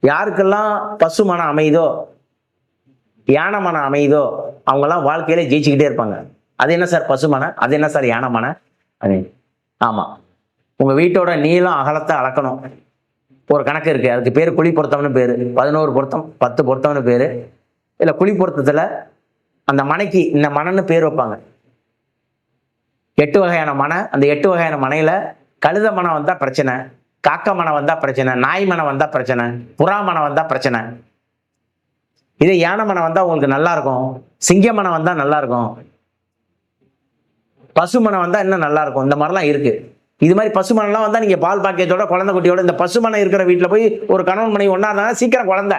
யாருக்கெல்லாம் பசு மனம் அமைதோ, யானை மனம் அமைதோ, அவங்கெல்லாம் வாழ்க்கையில ஜெயிச்சுக்கிட்டே இருப்பாங்க. அது என்ன சார் பசு மனம்? அது என்ன சார் யானை மனம்? அது ஆமா. உங்க வீட்டோட நீளம் அகலத்தை அளக்கணும். ஒரு கணக்கு இருக்கு. அதுக்கு பேரு குழி பொருத்தம்னு பேரு. 11 பொருத்தம், 10 பொருத்தம்னு பேரு. இல்ல குழி பொருத்தத்துல அந்த மனைக்கு இந்த மனன்னு பேர் வைப்பாங்க. 8 வகையான மனை. அந்த 8 வகையான மனையில கழுத மனம் வந்தா பிரச்சனை, காக்க மனம் வந்தா பிரச்சனை, நாய் மனம் வந்தா பிரச்சனை, புறா மனம் வந்தா பிரச்சனை. இதே யானை மனம் வந்தா உங்களுக்கு நல்லா இருக்கும். சிங்க மனம் வந்தா நல்லா இருக்கும். பசு மனம் வந்தா இன்னும் நல்லா இருக்கும். இந்த மாதிரிலாம் இருக்கு. இது மாதிரி பசு மனம்லாம் வந்தா நீங்க பால் பாக்கியத்தோட குழந்தை குட்டியோட இந்த பசு மனம் இருக்கிற வீட்டுல போய் ஒரு கணவன் மனைவி ஒண்ணா இருந்தாங்க சீக்கிரம் குழந்தை.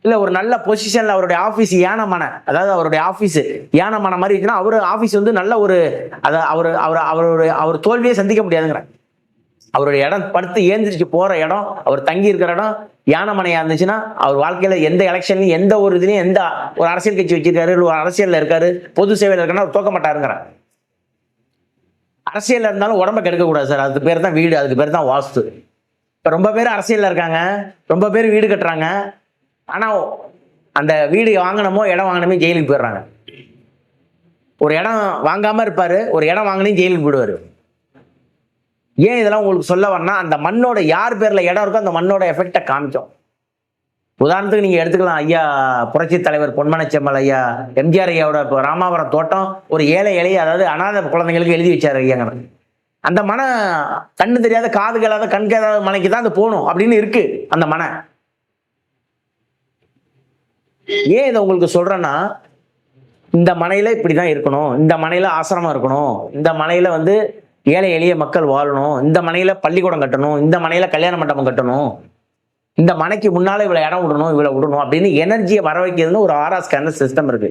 இல்ல ஒரு நல்ல பொசிஷன்ல அவருடைய ஆபீஸ் யானை மனை, அதாவது அவருடைய ஆபீஸ் யானை மனை மாதிரி இருக்குன்னா அவரு ஆபீஸ் வந்து நல்ல ஒரு அவர் தோல்வியை சந்திக்க முடியாதுங்கிற. அவருடைய இடம் படுத்து ஏந்திரிச்சு போற இடம், அவர் தங்கி இருக்கிற இடம் யானை மனையா இருந்துச்சுன்னா அவர் வாழ்க்கையில எந்த எலெக்ஷன்லையும் எந்த ஒரு இதுலயும் எந்த ஒரு அரசியல் கட்சி வச்சிருக்காரு, ஒரு அரசியல்ல இருக்காரு, பொது சேவையில இருக்காருன்னா அவர் தோக்க மாட்டாருங்கிற. அரசியல்ல இருந்தாலும் உடம்ப கெடுக்க கூடாது சார். அதுக்கு பேர் தான் வீடு, அதுக்கு பேர் தான் வாஸ்து. இப்ப ரொம்ப பேர் அரசியல்ல இருக்காங்க, ரொம்ப பேர் வீடு கட்டுறாங்க. ஆனா அந்த வீடு வாங்கணுமோ இடம் வாங்கணுமே ஜெயிலுக்கு போயிடுறாங்க. ஒரு இடம் வாங்காம இருப்பாரு, ஒரு இடம் வாங்கினே ஜெயிலுக்கு போயிடுவாரு. ஏன் இதெல்லாம் உங்களுக்கு சொல்ல வரனா, அந்த மண்ணோட யார் பேர்ல இடம் இருக்கோ அந்த மண்ணோட எஃபெக்டை காமிச்சோம். உதாரணத்துக்கு நீங்க எடுத்துக்கலாம், ஐயா புரட்சி தலைவர் பொன்மனச்செம்மல் ஐயா எம்ஜிஆர் ஐயாவோட ராமாவரம் தோட்டம் ஒரு ஏழை அதாவது அனாதை குழந்தைங்களுக்கு எழுதி வச்சாரு ஐயாங்க. அந்த மனை கண்ணு தெரியாத காது கேளாத கண் கேளாத மனைக்கு தான் அது போகணும் அப்படின்னு இருக்கு அந்த மனை. ஏன் இதை உங்களுக்கு சொல்றேன்னா, இந்த மனையில இப்படிதான் இருக்கணும், இந்த மனையில ஆசிரமம் இருக்கணும், இந்த மனையில வந்து ஏழை எளிய மக்கள் வாழணும், இந்த மனையில பள்ளிக்கூடம் கட்டணும், இந்த மனையில கல்யாண மண்டபம் கட்டணும், இந்த மனைக்கு முன்னால இவ்வளவு இடம் விடணும், இவ்வளவு விடணும் அப்படின்னு எனர்ஜியை வர வைக்கிறதுன்னு ஒரு ஆர்ஆர் ஸ்கேனர் சிஸ்டம் இருக்கு.